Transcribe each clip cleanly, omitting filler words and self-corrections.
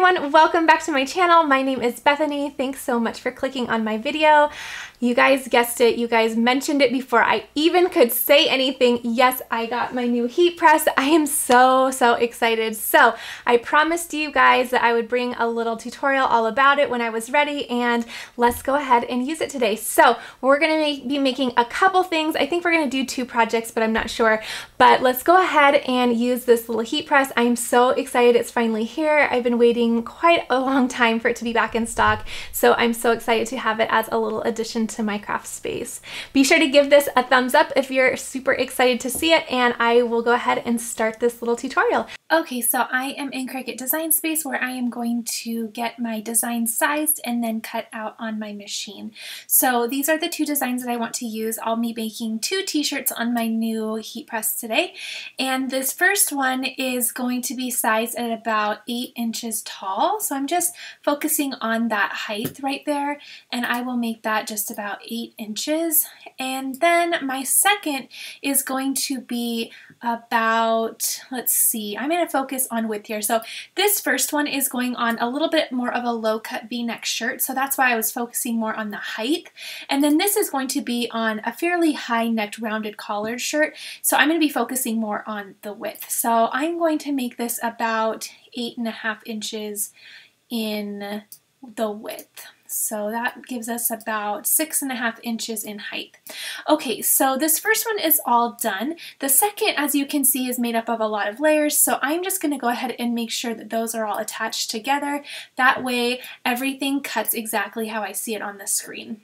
everyone, welcome back to my channel. My name is Bethany. Thanks so much for clicking on my video. You guys guessed it, you guys mentioned it before I even could say anything. Yes, I got my new heat press. I am so excited. So I promised you guys that I would bring a little tutorial all about it when I was ready, and let's go ahead and use it today. So we're gonna be making a couple things. I think we're gonna do 2 projects, but I'm not sure. But let's go ahead and use this little heat press. I'm so excited it's finally here. I've been waiting quite a long time for it to be back in stock, so I'm so excited to have it as a little addition to my craft space. Be sure to give this a thumbs up if you're super excited to see it, and I will go ahead and start this little tutorial. Okay, so I am in Cricut Design Space where I am going to get my design sized and then cut out on my machine. So these are the 2 designs that I want to use. I'll be making 2 t-shirts on my new heat press today, and this first one is going to be sized at about 8 inches tall. So I'm just focusing on that height right there, and I will make that just about 8 inches. And then my second is going to be about, let's see, I'm going to focus on width here. So this first one is going on a little bit more of a low cut V-neck shirt, so that's why I was focusing more on the height. And then this is going to be on a fairly high necked rounded collared shirt, so I'm going to be focusing more on the width. So I'm going to make this about 8.5 inches in the width. So that gives us about 6.5 inches in height. Okay, so this first one is all done. The second, as you can see, is made up of a lot of layers, so I'm just going to go ahead and make sure that those are all attached together. That way everything cuts exactly how I see it on the screen.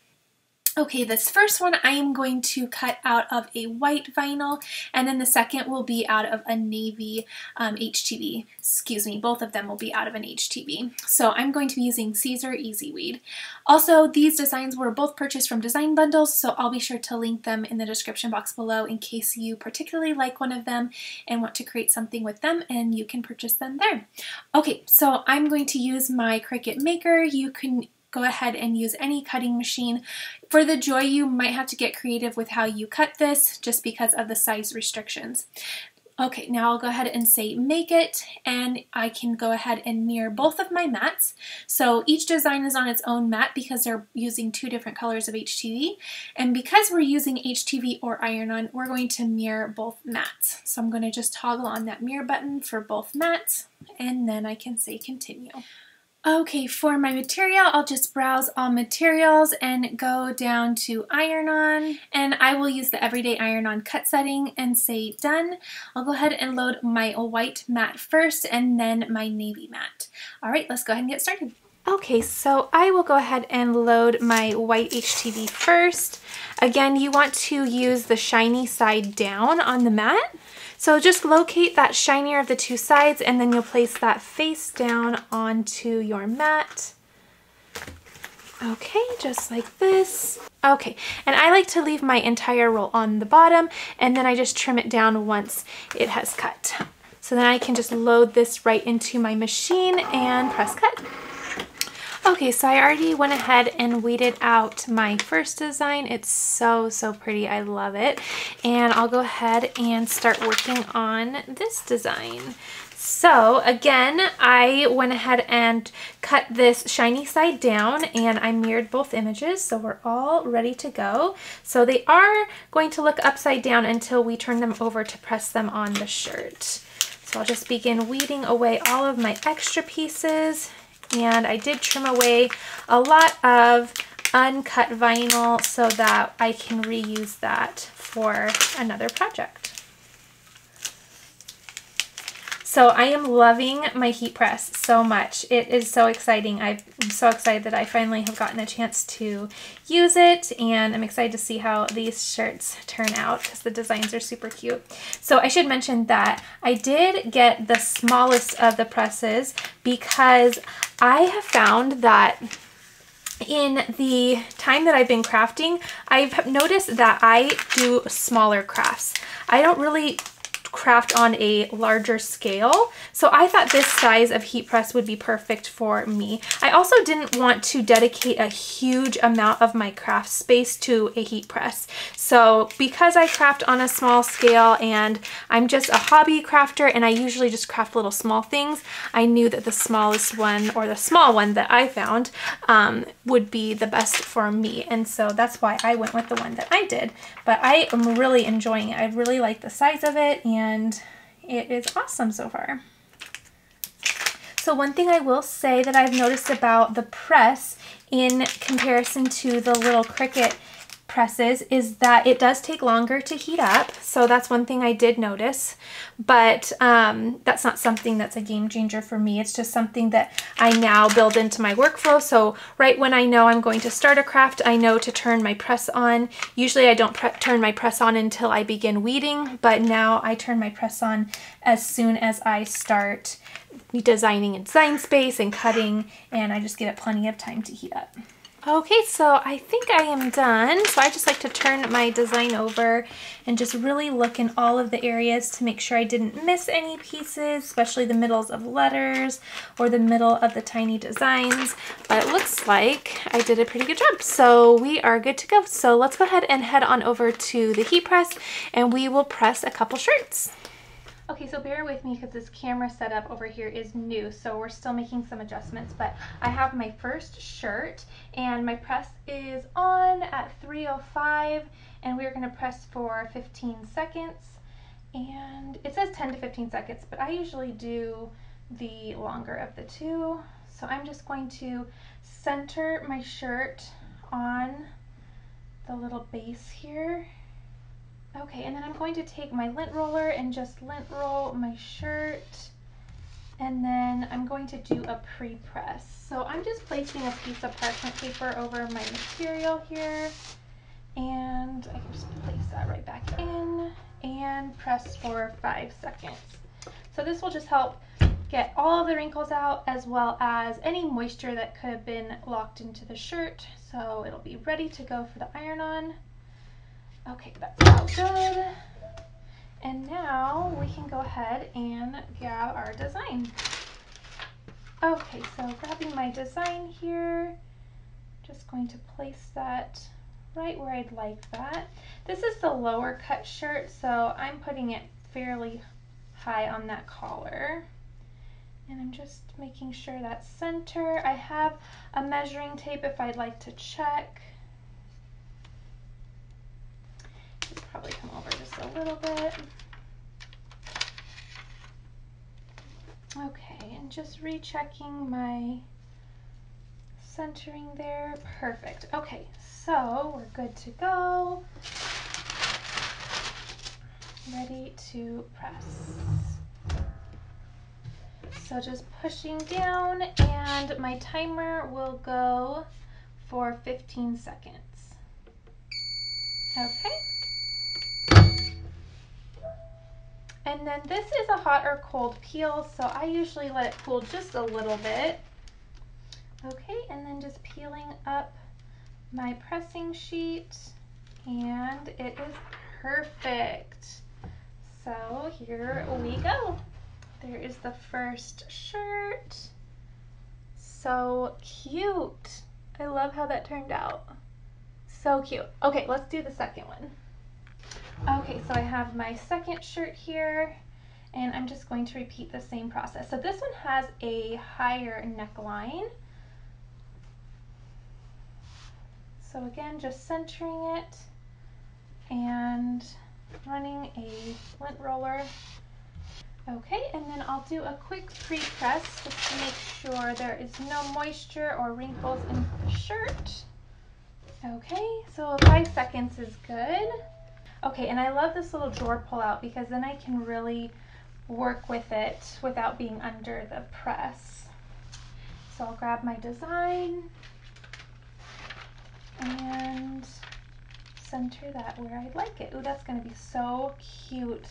Okay, this first one I am going to cut out of a white vinyl, and then the second will be out of a navy HTV. Excuse me, both of them will be out of an HTV. So I'm going to be using Caesar Easy Weed. Also, these designs were both purchased from design bundles, so I'll be sure to link them in the description box below in case you particularly like one of them and want to create something with them, and you can purchase them there. Okay, so I'm going to use my Cricut Maker. You can go ahead and use any cutting machine. For the joy, you might have to get creative with how you cut this just because of the size restrictions. Okay, now I'll go ahead and say make it, and I can go ahead and mirror both of my mats. So each design is on its own mat because they're using 2 different colors of HTV, and because we're using HTV or iron-on, we're going to mirror both mats. So I'm going to just toggle on that mirror button for both mats, and then I can say continue. Okay, for my material, I'll just browse all materials and go down to iron-on, and I will use the everyday iron-on cut setting and say done. I'll go ahead and load my white mat first and then my navy mat. All right, let's go ahead and get started. Okay, so I will go ahead and load my white HTV first. Again, you want to use the shiny side down on the mat. So just locate that shinier of the 2 sides, and then you'll place that face down onto your mat. Okay, just like this. Okay, and I like to leave my entire roll on the bottom, and then I just trim it down once it has cut. So then I can just load this right into my machine and press cut. Okay, so I already went ahead and weeded out my first design. It's so pretty. I love it. And I'll go ahead and start working on this design. So again, I went ahead and cut this shiny side down, and I mirrored both images, so we're all ready to go. So they are going to look upside down until we turn them over to press them on the shirt. So I'll just begin weeding away all of my extra pieces. And I did trim away a lot of uncut vinyl so that I can reuse that for another project. So I am loving my heat press so much. It is so exciting. I'm so excited that I finally have gotten a chance to use it, and I'm excited to see how these shirts turn out because the designs are super cute. So I should mention that I did get the smallest of the presses because I have found that in the time that I've been crafting, I've noticed that I do smaller crafts. I don't really craft on a larger scale. So I thought this size of heat press would be perfect for me. I also didn't want to dedicate a huge amount of my craft space to a heat press. So because I craft on a small scale and I'm just a hobby crafter and I usually just craft little small things, I knew that the smallest one, or the small one that I found, would be the best for me. And so that's why I went with the one that I did. But I am really enjoying it. I really like the size of it and it is awesome so far. So one thing I will say that I've noticed about the press in comparison to the little Cricut presses is that it does take longer to heat up. So that's one thing I did notice, but that's not something that's a game changer for me. It's just something that I now build into my workflow. So right when I know I'm going to start a craft, I know to turn my press on. Usually I don't turn my press on until I begin weeding, but now I turn my press on as soon as I start designing in design space and cutting, and I just give it plenty of time to heat up. Okay, so I think I am done. So I just like to turn my design over and just really look in all of the areas to make sure I didn't miss any pieces, especially the middles of letters or the middle of the tiny designs. But it looks like I did a pretty good job. So we are good to go. So let's go ahead and head on over to the heat press and we will press a couple shirts. Okay, so bear with me because this camera setup over here is new, so we're still making some adjustments, but I have my first shirt and my press is on at 3:05 and we're going to press for 15 seconds, and it says 10 to 15 seconds, but I usually do the longer of the two. So I'm just going to center my shirt on the little base here. Okay, and then I'm going to take my lint roller and just lint roll my shirt, and then I'm going to do a pre-press. So I'm just placing a piece of parchment paper over my material here, and I can just place that right back in and press for 5 seconds. So this will just help get all of the wrinkles out as well as any moisture that could have been locked into the shirt. So it'll be ready to go for the iron-on. Okay, that's all good. And now we can go ahead and grab our design. Okay, so grabbing my design here, just going to place that right where I'd like that. This is the lower cut shirt, so I'm putting it fairly high on that collar. And I'm just making sure that's center. I have a measuring tape if I'd like to check. Probably come over just a little bit. Okay, and just rechecking my centering there. Perfect. Okay, so we're good to go. Ready to press. So just pushing down, and my timer will go for 15 seconds. Okay. And then this is a hot or cold peel, so I usually let it cool just a little bit. Okay, and then just peeling up my pressing sheet, and it is perfect. So here we go. There is the first shirt. So cute. I love how that turned out. So cute. Okay, let's do the second one. Okay, so I have my second shirt here, and I'm just going to repeat the same process. So this one has a higher neckline. So again, just centering it and running a lint roller. Okay, and then I'll do a quick pre-press just to make sure there is no moisture or wrinkles in the shirt. Okay, so 5 seconds is good. Okay, and I love this little drawer pull out because then I can really work with it without being under the press. So I'll grab my design and center that where I'd like it. Ooh, that's gonna be so cute.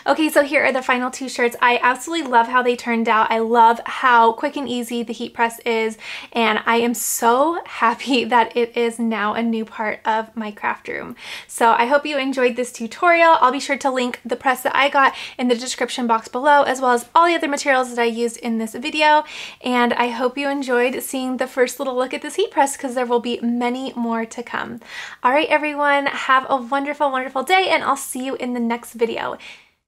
Okay, so here are the final two shirts. I absolutely love how they turned out. I love how quick and easy the heat press is, and I am so happy that it is now a new part of my craft room. So I hope you enjoyed this tutorial. I'll be sure to link the press that I got in the description box below, as well as all the other materials that I used in this video. And I hope you enjoyed seeing the first little look at this heat press, because there will be many more to come. All right, everyone, have a wonderful, wonderful day, and I'll see you in the next video.